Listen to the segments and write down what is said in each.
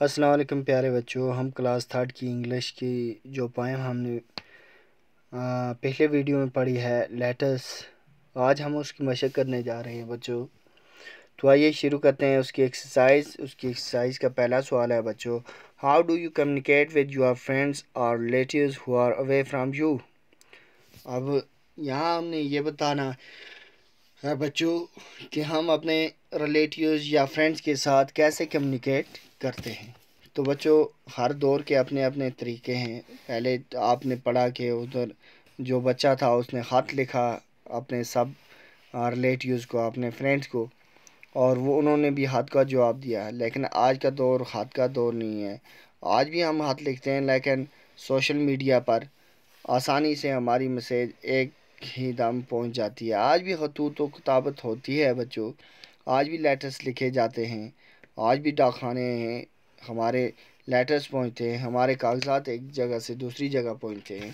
السلام علیکم پیارے بچوں، ہم کلاس تھرڈ کی انگلش کی جو پوائم ہم نے پچھلے ویڈیو میں پڑھی ہے لیٹرس، آج ہم اس کی مشق کرنے جا رہے ہیں بچوں۔ تو آئیے شروع کرتے ہیں اس کی ایکسرسائز کا پہلا سوال ہے بچوں، how do you communicate with your friends اور relatives who are away from you. اب یہاں ہم نے یہ بتانا ہے بچوں کہ ہم اپنے ریلیٹیوز یا فرینڈس کے ساتھ کیسے کمیونیکیٹ کرتے ہیں۔ تو بچوں ہر دور کے اپنے اپنے طریقے ہیں۔ پہلے آپ نے پڑھا کہ ادھر جو بچہ تھا اس نے خط لکھا اپنے سب ریلیٹیوز کو، اپنے فرینڈس کو، اور انہوں نے بھی خط کا جواب دیا۔ لیکن آج کا دور خط کا دور نہیں ہے، آج بھی ہم خط لکھتے ہیں، لیکن سوشل میڈیا پر آسانی سے ہماری میسیج ایک ہی دم پہنچ جاتی ہے۔ آج بھی خطوط و کتابت ہوتی ہے بچوں، آج بھی لیٹرس لکھے جاتے ہیں، آج بھی ڈاک خانے ہیں، ہمارے لیٹرس پہنچتے ہیں، ہمارے کاغذات ایک جگہ سے دوسری جگہ پہنچتے ہیں۔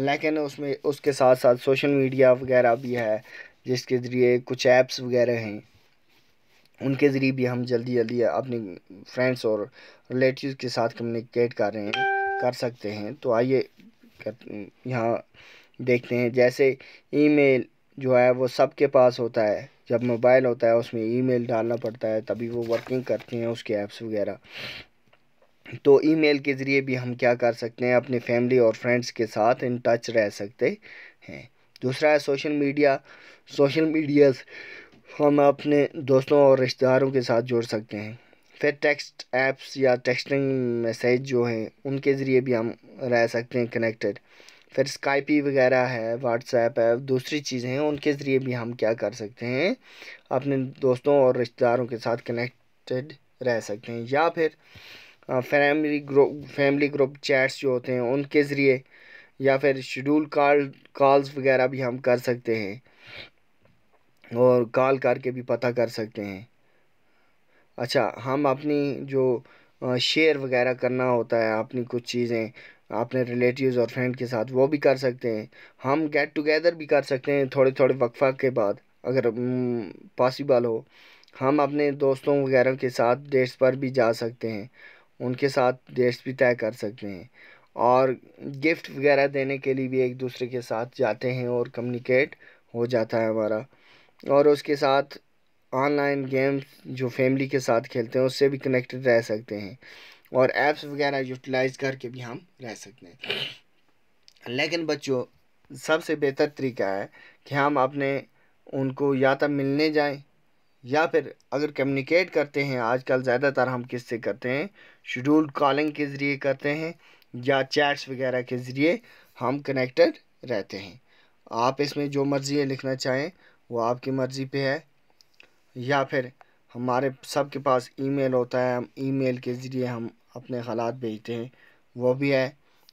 لیکن اس کے ساتھ ساتھ سوشل میڈیا وغیرہ بھی ہے، جس کے ذریعے کچھ ایپس وغیرہ ہیں، ان کے ذریعے بھی ہم جلدی اپنے فرینڈس اور ریلیٹیوز کے ساتھ کمیونیکیٹ کر سکتے ہیں۔ تو آئیے یہاں دیکھتے ہیں، جیسے ای میل جو ہے وہ سب کے پاس ہوتا ہے، جب موبائل ہوتا ہے اس میں ای میل ڈالنا پڑتا ہے تبھی وہ ورکنگ کرتے ہیں اس کے ایپس وغیرہ۔ تو ای میل کے ذریعے بھی ہم کیا کر سکتے ہیں، اپنی فیملی اور فرینڈس کے ساتھ ان ٹچ رہ سکتے ہیں۔ دوسرا ہے سوشل میڈیا سے ہم اپنے دوستوں اور رشتہ داروں کے ساتھ جوڑ سکتے ہیں۔ پھر ٹیکسٹ ایپس یا ٹیکسٹنگ میسیج جو ہیں ان کے ذریعے بھی ہم رہ سکتے ہیں کنیکٹڈ۔ پھر اسکائپی وغیرہ ہے، واٹس ایپ ہے، دوسری چیزیں ہیں، ان کے ذریعے بھی ہم کیا کر سکتے ہیں، اپنے دوستوں اور رشتہ داروں کے ساتھ کنیکٹڈ رہ سکتے ہیں۔ یا پھر فیملی گروپ چیٹس جو ہوتے ہیں ان کے ذریعے، یا پھر شیڈول کالز وغیرہ بھی ہم کر سکتے ہیں، اور کال کر کے بھی پتہ کر سکتے ہیں۔ اچھا، ہم اپنی جو شیئر وغیرہ کرنا ہوتا ہے اپنی کچھ چیزیں اپنے ریلیٹیوز اور فرینڈ کے ساتھ، وہ بھی کر سکتے ہیں۔ ہم گیٹ ٹوگیدر بھی کر سکتے ہیں تھوڑے وقفہ کے بعد اگر پاسبل ہو۔ ہم اپنے دوستوں وغیرہ کے ساتھ ڈیٹس پر بھی جا سکتے ہیں، ان کے ساتھ ڈیٹس بھی طے کر سکتے ہیں، اور گفٹ وغیرہ دینے کے لیے بھی ایک دوسرے کے ساتھ جاتے ہیں اور کمیونیکیٹ ہو جاتا ہے ہمارا۔ اور اس کے ساتھ آن لائن گیمز جو فیملی کے ساتھ کھیلتے ہیں اس سے بھی کنیکٹڈ رہ سکتے ہیں، اور ایپس وغیرہ یوٹیلائز کر کے بھی ہم رہ سکتے ہیں۔ لیکن بچوں سب سے بہتر طریقہ ہے کہ ہم اپنے ان کو یا تو ملنے جائیں، یا پھر اگر کمیونیکیٹ کرتے ہیں آج کل زیادہ تر ہم کس سے کرتے ہیں، شیڈول کالنگ کے ذریعے کرتے ہیں، یا چیٹس وغیرہ کے ذریعے ہم کنیکٹڈ رہتے ہیں۔ آپ اس میں جو مرضی لکھنا چاہیں وہ آپ کی مرضی پہ ہے، یا پھر ہمارے سب کے پاس ای میل ہوتا ہے، ہم ای میل کے ذریعے ہم اپنے خالات بھیجتے ہیں، وہ بھی ہے۔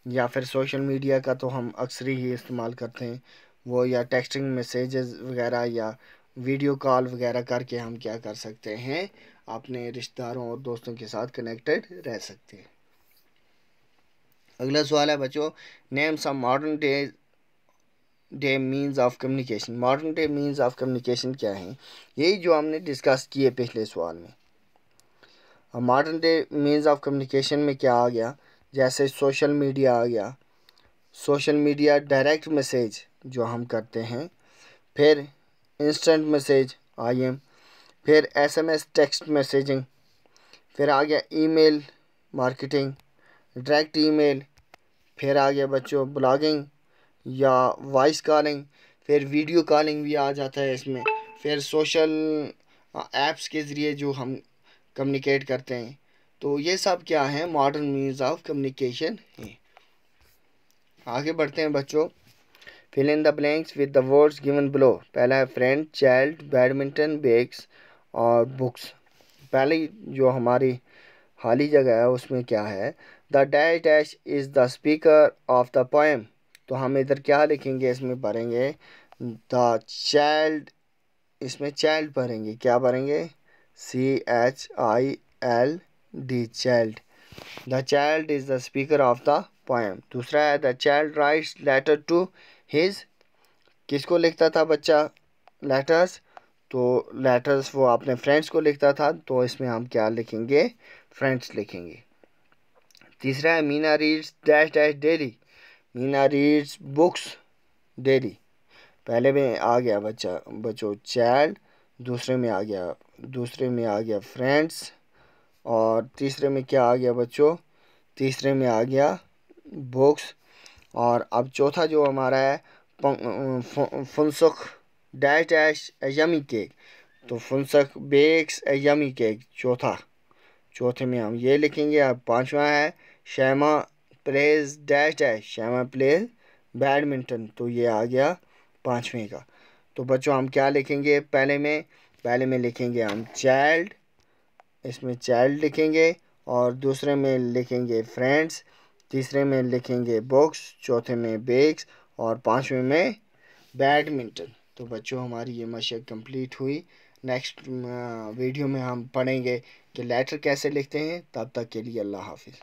یا پھر سوشل میڈیا کا تو ہم اکثر ہی استعمال کرتے ہیں، وہ یا ٹیکسٹنگ میسیجز وغیرہ یا ویڈیو کال وغیرہ کر کے ہم کیا کر سکتے ہیں، اپنے رشتہ داروں اور دوستوں کے ساتھ کنیکٹڈ رہ سکتے ہیں۔ اگلا سوال ہے بچوں، name some modern day means of communication. Modern day means of communication کیا ہیں، یہی جو ہم نے ڈسکس کیے پچھلے سوال میں۔ Modern day means of communication میں کیا آ گیا، جیسے سوشل میڈیا آ گیا، سوشل میڈیا ڈائریکٹ میسیج جو ہم کرتے ہیں، پھر انسٹنٹ میسیج IM، پھر SMS ٹیکسٹ میسیجنگ، پھر آ گیا ای میل مارکیٹنگ، ڈائریکٹ ای میل، پھر آ گیا بچوں بلاگنگ یا وائس کالنگ، پھر ویڈیو کالنگ بھی آ جاتا ہے اس میں، پھر سوشل ایپس کے ذریعے جو ہم کمیونیکیٹ کرتے ہیں۔ تو یہ سب کیا ہیں، ماڈرن مینز آف کمیونیکیشن ہیں۔ آگے بڑھتے ہیں بچوں، fill in the blanks with the words given below۔ پہلا ہے فرینڈ، چائلڈ، بیڈمنٹن، بیگس اور بکس۔ پہلی جو ہماری خالی جگہ ہے اس میں کیا ہے، the dash dash is the speaker of the poem۔ تو ہم ادھر کیا لکھیں گے، اس میں پڑھیں گے the child، اس میں چائلڈ پڑھیں گے، کیا پڑھیں گے، CHILD، child۔ the child is the speaker of the poem۔ دوسرا ہے the child writes letter to his، کس کو لکھتا تھا بچہ لیٹرز، تو لیٹرز وہ اپنے فرینڈس کو لکھتا تھا، تو اس میں ہم کیا لکھیں گے؟ فرینڈس لکھیں گے۔ تیسرا ہے مینا ریڈس ڈیش ڈیش ڈیلی، مینا ریڈس بکس ڈیلی۔ پہلے میں آ گیا بچوں چائلڈ، دوسرے میں آ گیا فرینڈس، اور تیسرے میں کیا آ گیا بچوں؟ تیسرے میں آ گیا بکس، اور اب چوتھا جو ہمارا ہے فنسخ ڈیش ڈیش یمی کیک، تو فنسخ بیکس یمی کیک چوتھے میں ہم یہ لکھیں گے۔ اب پانچواں ہے شیما please dash dash, Sheema please badminton, تو یہ آ گیا پانچویں کا۔ تو بچوں ہم کیا لکھیں گے؟ پہلے میں لکھیں گے ہم چائلڈ، اس میں چائلڈ لکھیں گے، اور دوسرے میں لکھیں گے فرینڈس، تیسرے میں لکھیں گے بکس، چوتھے میں بیکس، اور پانچویں میں بیڈمنٹن۔ تو بچوں ہماری یہ مشق کمپلیٹ ہوئی۔ نیکسٹ ویڈیو میں ہم پڑھیں گے کہ لیٹر کیسے لکھتے ہیں۔ تب تک کے لیے اللہ حافظ۔